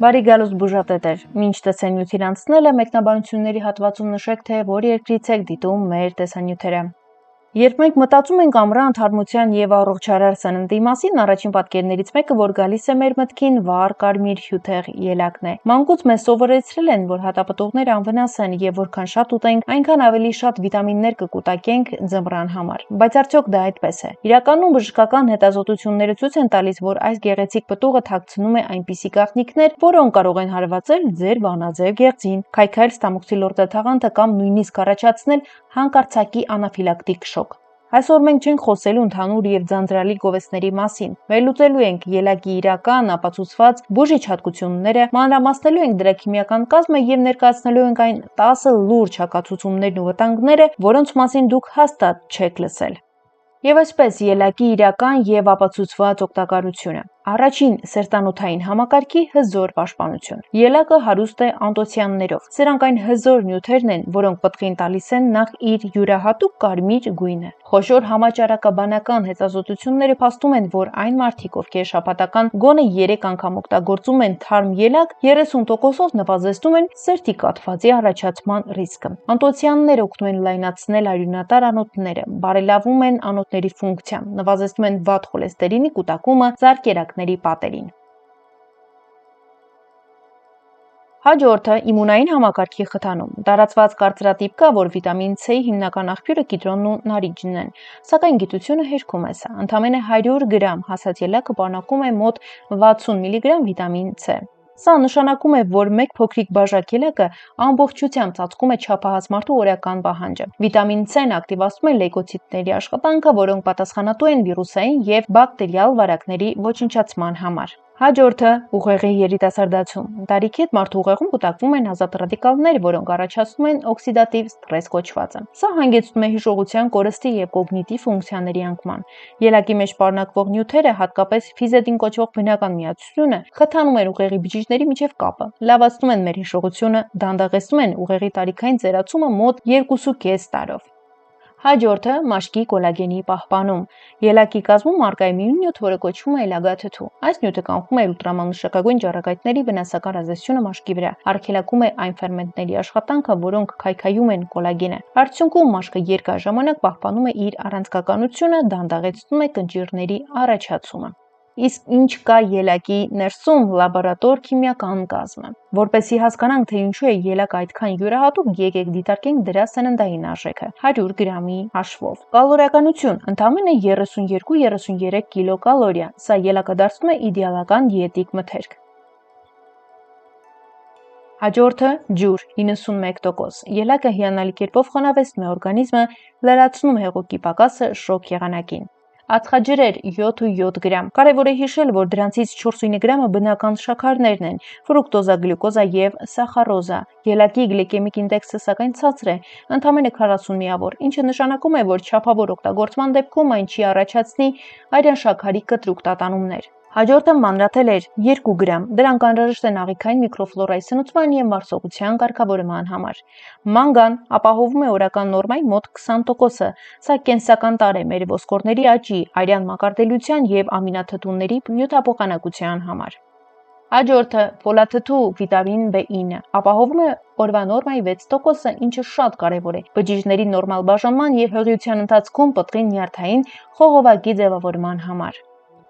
Բարի գալուստ բուժատետեր, մինչ տեսանյութին անցնելը մեկնաբանությունների հատվածում նշեք, թե որ երկրից եք դիտում մեր տեսանյութերը։ Երբ մենք մտածում ենք ամռան, թարմության եւ առողջարար սննդի մասին, առաջին պատկերներից մեկը, որ գալիս է մեր մտքին, վառ կարմիր հյութեղ ելակն է։ Մանկուց մեզ սովորեցրել են, որ հատապտուղները անվնաս են եւ որքան շատ ուտենք, այնքան ավելի շատ վիտամիններ կկուտակենք ձմռան համար։ Բայց արդյոք դա այդպես է։ Իրականում բժշկական հետազոտությունները ցույց են տալիս, որ այս գեղեցիկ պտուղը թաքցնում է այնպիսի գաղտնիքներ, որոնք կարող են հարվածել ձեր վանաձև գեղձին, քայքայել ստամոքսի թաղանթը կամ նույնիսկ առաջացնել հանկարծակի անաֆիլակտիկ շոկ։ Այսօր մենք չենք խոսելու ընդհանուր եւ ձանձրալի գովեստների մասին։ Վերլուծելու ենք ելակի իրական ապացուցված բուժիչ հատկությունները, մանրամասնելու ենք դրա քիմիական կազմը եւ ներկայացնելու ենք այն 10 լուրջ հակացուցումներն ու վտանգները, որոնց մասին դուք հաստատ չեք լսել։ Եվ այսպես ելակի իրական եւ ապացուցված օգտակարությունը։ Առաջին սերտանոթային համակարգի հզոր պաշտպանություն։ Ելակը հարուստ է անտոցիաններով։ Սրանք այն հզոր նյութերն են, որոնք պտղին տալիս են նախ իր յուրահատուկ կարմիր գույնը։ Խոշոր համաճարակաբանական հետազոտությունները փաստում են, որ այն մարդիկ, ովքեր շաբաթական գոնե 3 անգամ օգտագործում են թարմ ելակ, 30%-ով նվազեցնում են սրտի կաթվածի առաջացման ռիսկը։ Անտոցիանները օգնում են լայնացնել արյունատար անոթները, բարելավում են անոթների ֆունկցիան, նվազեցնում են վատ խոլեստերինի կուտակումը ծաղկերակների պատերին։ Հաջորդը իմունային համակարգի խթանում։ Տարածված կարծրատիպ կա, որ վիտամին C-ի հիմնական աղբյուրը կիտրոնն ու նարինջն են, սակայն գիտությունը հերքում է սա։ Ընդամենը 100 գրամ հասած ելակը պարունակում է մոտ 60 մգ վիտամին C։ Սա նշանակում է, որ մեկ փոքրիկ բաժակ ելակը ամբողջությամբ ծածկում է չափահաս մարդու օրական պահանջը։ Վիտամին C-ն ակտիվացնում է լեյկոցիտների աշխատանքը, որոնք պատասխանատու են վիրուսային եւ բակտերիալ վարակների ոչնչացման համար։ Հաջորդը ուղեղի երիտասարդացում։ Տարիքի հետ մարդու ուղեղում կուտակվում են ազատ ռադիկալներ, որոնք առաջացնում են օքսիդատիվ ստրես կոչվածը։ Սա հանգեցնում է հիշողության, կորստի եւ կոգնիտիվ ֆունկցիաների անկման։ Ելակի մեջ պարունակվող նյութերը, հատկապես ֆիզետին կոչվող բնական միացությունը, խթանում են ուղեղի բջիջների միջև կապը, լավացնում են մեր հիշողությունը, դանդաղեցնում են ուղեղի տարիքային ծերացումը մոտ 2.5 տարով։ Հաջորդը մաշկի կոլագենի պահպանում։ Ելակի կազմում առկա է մի նյութ, որը կոչվում է էլագաթթու։ Այս նյութը կանխում է ուլտրամանուշակագույն ճառագայթների վնասակար ազդեցությունը մաշկի վրա, արգելակում է այն ֆերմենտների աշխատանքը, որոնք քայքայում են կոլագենը։ Արդյունքում մաշկը երկար ժամանակ պահպանում է իր առանցքականությունը, դանդաղեցնում է կնճիռների առաջացումը։ Իսկ ինչ կա ելակի ներսում լաբորատոր քիմիական կազմը։ Որպեսզի հասկանանք, թե ինչու է ելակը այդքան յուրահատուկ, եկեք դիտարկենք դրա սննդային արժեքը 100 գրամի հաշվով։ Կալորիականություն՝ ընդամենը 32-33 կիլոկալորիա։ Սա ելակը դարձնում է իդեալական դիետիկ մթերք։ Հաջորդը ջուր 91%։ Ելակը հիանալի կերպով խոնավեցնում է օրգանիզմը, լրացնում հեղուկի պակասը շոկ եղանակին։ Ածխաջրեր 7 գրամ։ Կարևոր է հիշել, որ դրանցից 4 գրամը բնական շաքարներն են՝ ֆրուկտոզա, գլյուկոզա եւ սախարոզա։ Ելակի գլիկեմիկ ինդեքսը սակայն ցածր է, ընդամենը 40 միավոր, ինչը նշանակում է, որ չափավոր օգտագործման դեպքում այն չի առաջացնի արյան շաքարի կտրուկ տատանումներ։ Հաջորդը մանրաթելեր 2 գրամ։ Դրանք անհրաժեշտ են աղիքային միկրոֆլորայի սնուցման եւ մարսողության կարգավորման համար։ Մանգան ապահովում է օրական նորմայի մոտ 20%-ը։ Սա կենսական տարր է մեր ոսկորների աճի, արյան մակարդելության եւ ամինաթթուների նյութափոխանակության համար։ Հաջորդը ֆոլաթթու վիտամին B9 ապահովում է օրվա նորմայի 6%-ը, ինչը շատ կարևոր է բջիջների նորմալ բաժանման եւ հղիության ընթացքում պտղի նյարդային խողովակի ձևավորման համար։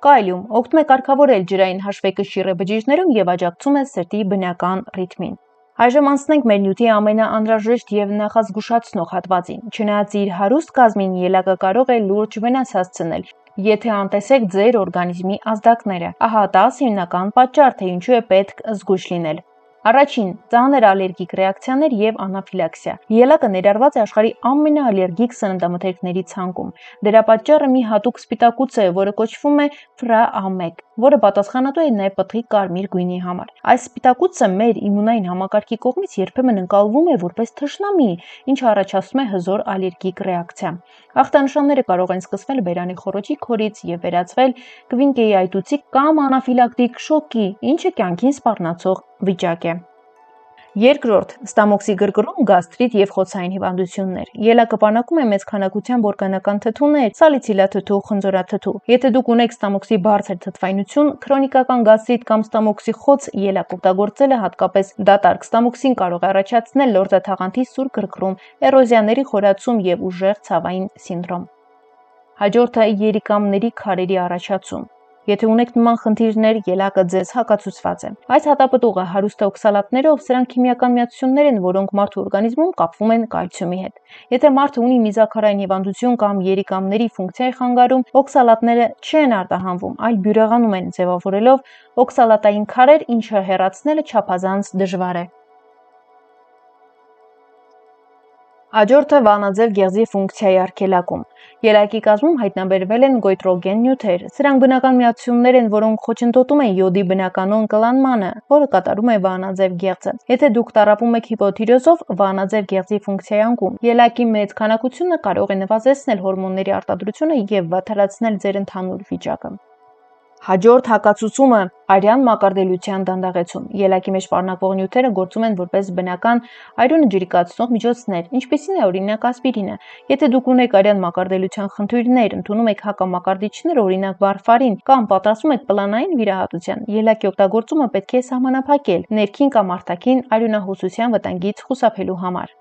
Կալիում օգնում է կարգավորել ջրային հաշվեկշիռը բջիջներում եւ աջակցում է սրտի բնական ռիթմին։ Այժմ անցնենք մեր նյութի ամենաանհրաժեշտ եւ նախազգուշացնող հատվածին։ Չնայած իր հարուստ կազմին, ելակը կարող է լուրջ վնաս հասցնել, եթե անտեսեք ձեր օրգանիզմի ազդակները։ Ահա 10 հիմնական պատճառ, թե ինչու է պետք զգույշ լինել։ Առաջին՝ ծանր ալերգիկ ռեակցիաներ եւ անաֆիլաքսիա։ Ելակը ներառված է աշխարհի ամենաալերգիկ սննդամթերքների ցանկում։ Դրա պատճառը մի հատուկ սպիտակուց է, որը կոչվում է FRA1, որը պատասխանատու է նաեւ պտղի կարմիր գույնի համար։ Այս սպիտակուցը մեր իմունային համակարգի կողմից երբեմն ընկալվում է որպես թշնամի, ինչը առաջացնում է հզոր ալերգիկ ռեակցիա։ Ախտանշանները կարող են սկսվել բերանի խոռոչի քորից եւ վերածվել կվինկեի այտուցի կամ անաֆիլակտիկ շոկի, ինչը կյանքին սպառնացող վիճակ է։ Երկրորդ, ստամոքսի գրգռում, գաստրիտ և խոցային հիվանդություններ։ Ելակը պանակում է մեծ քանակությամբ օրգանական թթուներ՝ սալիցիլաթթու, խնձորաթթու։ Եթե դուք ունեք ստամոքսի բարձր թթվայնություն, քրոնիկական գաստրիտ կամ ստամոքսի խոց, ելակ օգտագործելը, հատկապես դատարկ ստամոքսին, կարող է առաջացնել լորձաթաղանթի սուր գրգռում, էրոզիաների խորացում և ուժեղ ցավային սինդրոմ։ Հաջորդը երիկամների քարերի առաջացում։ Եթե ունեք նման խնդիրներ, ելակը ձեզ հակացուցված է։ Այս հատապտուղը հարուստ է օքսալատներով, սրանք քիմիական միացություններ են, որոնք մարդու օրգանիզմում կապվում են կալցիումի հետ։ Եթե մարդը ունի միզաքարային հիվանդություն կամ երիկամների ֆունկցիայի խանգարում, օքսալատները չեն արտահանվում, այլ բյուրեղանում են, ձևավորելով օքսալատային քարեր, ինչը հեռացնելը չափազանց դժվար է։ Հաջորդը վանաձև գեղձի ֆունկցիայի արգելակում։ Ելակի կազմում հայտնաբերվել են գոյտրոգեն նյութեր։ Սրանք բնական միացություններ են, որոնք խոչընդոտում են յոդի բնականոն կլանմանը, որը կատարում է վանաձև գեղձը։ Եթե դուք տառապում եք հիպոթիրեոզով, վանաձև գեղձի ֆունկցիայի անկում, ելակի մեծ քանակությունը կարող է նվազեցնել հորմոնների արտադրությունը և վատթարացնել ձեր ընդհանուր վիճակը։ Հաջորդ հակացուցումը արյան մակարդելիության դանդաղեցում։ Ելակի մեջ պարունակվող նյութերը գործում են որպես բնական արյունը ջրիկացնող միջոցներ, ինչպիսին է օրինակ ասպիրինը։ Եթե դուք ունեք արյան մակարդելիության խնդիրներ, ընդունում եք հակամակարդիչներ, օրինակ վարֆարին, կամ պատրաստվում եք պլանային վիրահատության, ելակի օգտագործումը պետք է սահմանափակել ներքին կամ արտաքին արյունահոսության վտանգից խուսափելու համար։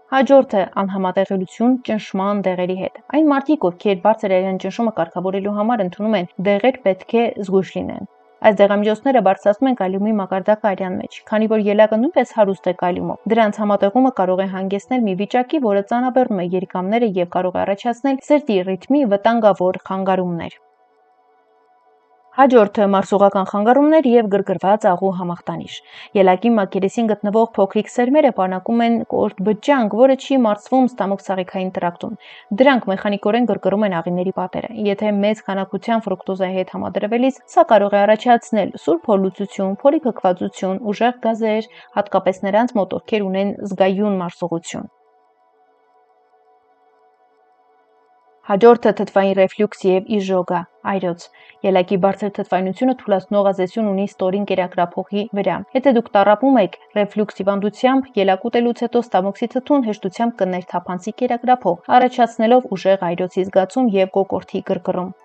Հաջորդը անհամատեղելիություն ճնշման դեղերի հետ։ Այն մարդիկ, ովքեր բարձր արյան ճնշումը կարգավորելու համար ընդունում են դեղեր, պետք է զգույշ լինեն։ Այս դեղամիջոցները բարձրացնում են կալիումի մակարդակը արյան մեջ, քանի որ ելակը նույնպես հարուստ է կալիումով։ Դրանց համատեղումը կարող է հանգեցնել մի վիճակի, որը ծանրաբեռնում է երիկամները և կարող է առաջացնել սրտի ռիթմի վտանգավոր խանգարումներ։ Հաջորդը մարսողական խանգարումներ և գրգռված աղու համախտանիշ։ Ելակի մակերեսին գտնվող փոքրիկ սերմերը պարունակում են կորտ բջջանք, որը չի մարսվում ստամոքսաղիքային տրակտում։ Դրանք մեխանիկորեն գրգռում են աղիների պատերը։ Եթե մեծ քանակությամբ ֆրուկտոզայի հետ համադրվելիս, սա կարող է առաջացնել սուր փորլուծություն, փորի փքվածություն, ուժեղ գազեր, հատկապես նրանց մոտ, ովքեր ունեն զգայուն մարսողություն։ Հաջորդը թթվային ռեֆլյուքս և իժոգա այրոց։ Ելակի բարձր թթվայնությունը թուլացնող ազդեցություն ունի ստորին կերակրափոխի վրա։ Եթե դուք տառապում եք ռեֆլյուքս հիվանդությամբ, ելակ ուտելուց հետո ստամոքսի թթուն հեշտությամբ կներթափանցի կերակրափոխ, առաջացնելով ուժեղ այրոցի զգացում և կոկորդի գրգռում։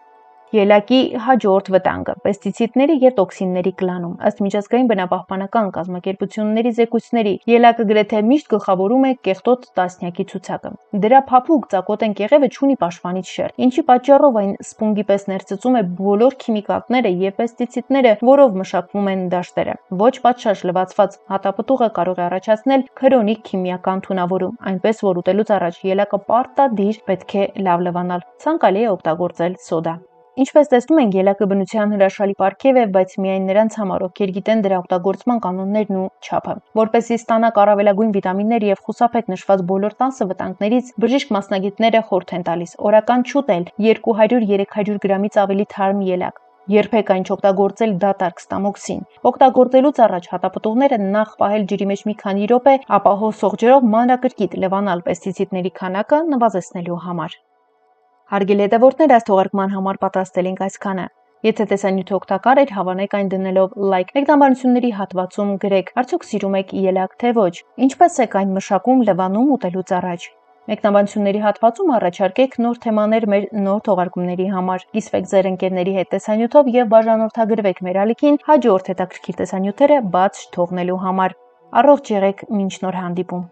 Ելակի հաջորդ վտանգը՝ պեստիցիդների և տոքսինների կլանում։ Ըստ միջազգային բնապահպանական կազմակերպությունների զեկույցների, ելակը գրեթե միշտ գլխավորում է կեղտոտ տասնյակի ցուցակը։ Դրա փափուկ ծակոտեն կեղևը չունի պաշտպանիչ շերտ, ինչի պատճառով այն սպունգի պես ներծծում է բոլոր քիմիկատները և պեստիցիդները, որով մշակվում են դաշտերը։ Ոչ պատշաճ լվացված հատապտուղը կարող է առաջացնել քրոնիկ քիմիական թունավորում, այնպես որ ուտելուց առաջ ելակը պարտադիր պետք է լավ լվանալ։ Ցանկալի է օգտագործել սոդա։ Ինչպես տեսնում ենք, ելակը բնության հրաշալի պարգև է, բայց միայն նրանց համար, ովքեր գիտեն դրա օգտագործման կանոններն ու չափը։ Որպեսզի ստանաք առավելագույն վիտամիններ և խուսափեք նշված բոլոր 10 վտանգներից, բժիշկ մասնագետները խորհուրդ են տալիս օրական չուտել 200-300 գրամից ավելի թարմ ելակ։ Երբեք այն չօգտագործել դատարկ ստամոքսին։ Օգտագործելուց առաջ հատապտուղները նախ պահել ջրի մեջ մի քանի րոպե, ապա հոսող ջրով մանրակրկիտ լվանալ պեստիցիդների քանակը նվազեցնելու համար։ Հարգելի հետևորդներ, այս թողարկման համար պատրաստել ենք այսքանը։ Եթե տեսանյութը օգտակար էր, հավանեք այն դնելով լայք։ Մեկնաբանությունների հատվածում գրեք՝ արդյոք սիրում եք ելակ, թե ոչ։ Ինչպես եք այն մշակում, լվանում ուտելուց առաջ։ Մեկնաբանությունների հատվածում առաջարկեք նոր թեմաներ մեր նոր թողարկումների համար։ Կիսվեք ձեր ընկերների հետ տեսանյութով և բաժանորդագրվեք մեր ալիքին հաջորդ հետաքրքիր տեսանյութերը բաց չթողնելու համար։ Առողջ եղեք, մինչ նոր հանդիպում։